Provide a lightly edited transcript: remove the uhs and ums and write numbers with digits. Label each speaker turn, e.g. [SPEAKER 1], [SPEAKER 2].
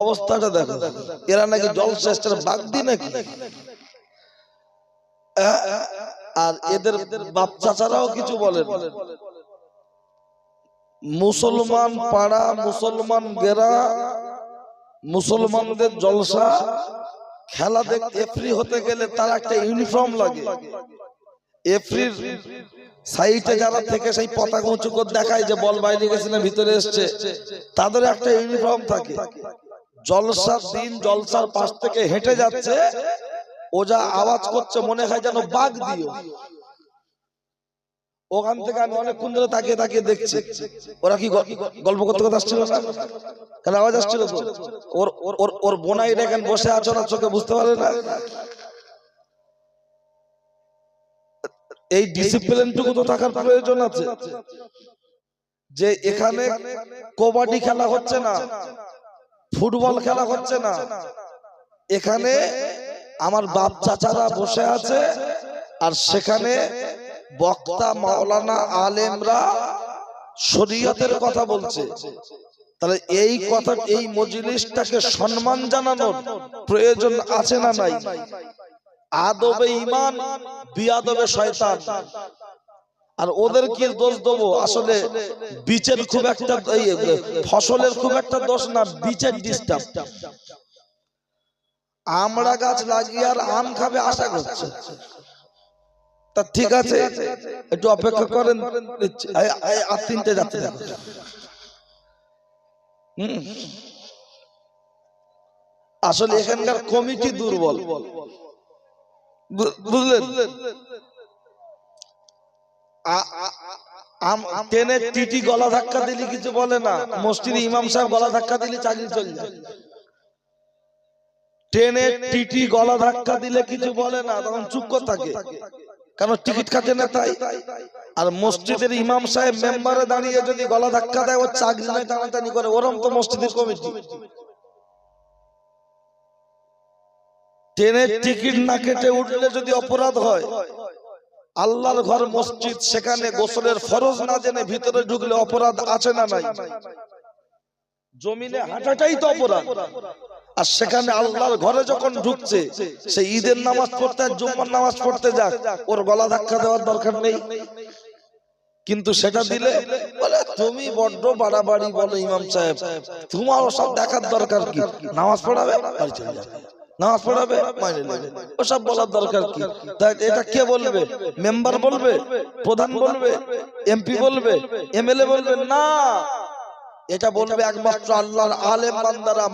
[SPEAKER 1] অবস্থাটা দেখো, এরা নাকি জলশ্রেষ্ঠের বাগদি নাকি। আর এদের বাপ চাচারাও কিছু বলেন। মুসলমান পাড়া, মুসলমান গেরা, মুসলমানদের জলসা খেলা দেখতে এফরি হতে গেলে তার একটা ইউনিফর্ম লাগে। এফরির সাইডে যারা থেকে সেই পতাকা উঁচু করে দেখায় যে বল বাইরে গেছে না ভিতরে এসছে, তাদের একটা ইউনিফর্ম থাকে। জলসার দিন জলসার পাশ থেকে হেঁটে যাচ্ছে, ও যা আওয়াজ করছে মনে হয় যেন বাঘ দিও। ওখান থেকে আমি অনেকক্ষণ ধরে তাকিয়ে তাকিয়ে দেখছি ওরা কি গল্প করতে করতে আসছিল না, কেন আওয়াজ আসছিল তো। ওর বোনাই দেখেন বসে আছে, ওরা চোখে বুঝতে পারে না। এই ডিসিপ্লিনটুকু তো থাকার প্রয়োজন আছে যে এখানে কবাডি খেলা হচ্ছে না, ফুটবল খেলা হচ্ছে না, এখানে আমার বাপ চাচারা বসে আছে আর সেখানে বক্তা মাওলানা আলেমরা শরীয়তের কথা বলছে। তাহলে এই কথা, এই মজলিসটাকে সম্মান জানানোর প্রয়োজন আছে না নাই? আদবে ঈমান বিয়াদবে শয়তান। আর ওদের কি দোষ দেবো? আসলে বীজের খুব একটা, ফসলের খুব একটা দোষ না, বীজের ডিস্টার্ব। আমড়া গাছ লাগিয়ে আর আম খাবে আশা করছে, তা ঠিক আছে একটু অপেক্ষা করেন, আর তিনটে যাচ্ছে। আসলে এখানকার কমিটি দুর্বল, বুঝলেন? ট্রেনের টিটি গলা ধাক্কা দিলে কিছু বলে না, মসজিদে ইমাম সাহেব গলা ধাক্কা দিলে চাকরি চলে যায়। ট্রেনের টিটি গলা ধাক্কা দিলে কিছু বলে না, তখন চুপ করে থাকে, কারণ টিকিট কাটে না তাই। আর মসজিদের ইমাম সাহেব মেম্বারে দাঁড়িয়ে যদি গলা ধাক্কা দেয়, ও চাকরি নয় টানাটানি করে, ওরম তো মসজিদের কমিটি। ট্রেনের টিকিট না কেটে উঠলে যদি অপরাধ হয়, আল্লাহর ঘর মসজিদ, সেখানে গোসলের ফরজ না জেনে ভিতরে ঢুকলে অপরাধ আছে না নাই? জমিনে হাঁটাটাই তো অপরাধ। আর সেখানে আল্লাহর ঘরে যখন ঢুকছে, সে ঈদের নামাজ পড়তে আর জুম্মার নামাজ পড়তে যাক, ওর গলা ধাক্কা দেওয়ার দরকার নেই। কিন্তু সেটা দিলে বলে তুমি বড্ড বাড়াবাড়ি বলো ইমাম সাহেব, তোমার ওসব দেখার দরকার কি? নামাজ পড়াবে বাড়ি চলে যাবে, নামাজ পড়াবে মাইনে নেবে, ওসব বলার দরকার কি? এটা কে বলবে? মেম্বার বলবে, প্রধান বলবে, এমপি বলবে, এমএলএ বলবে না, এটা বলবে একমাত্র আল্লাহর আলেম বান্দারা।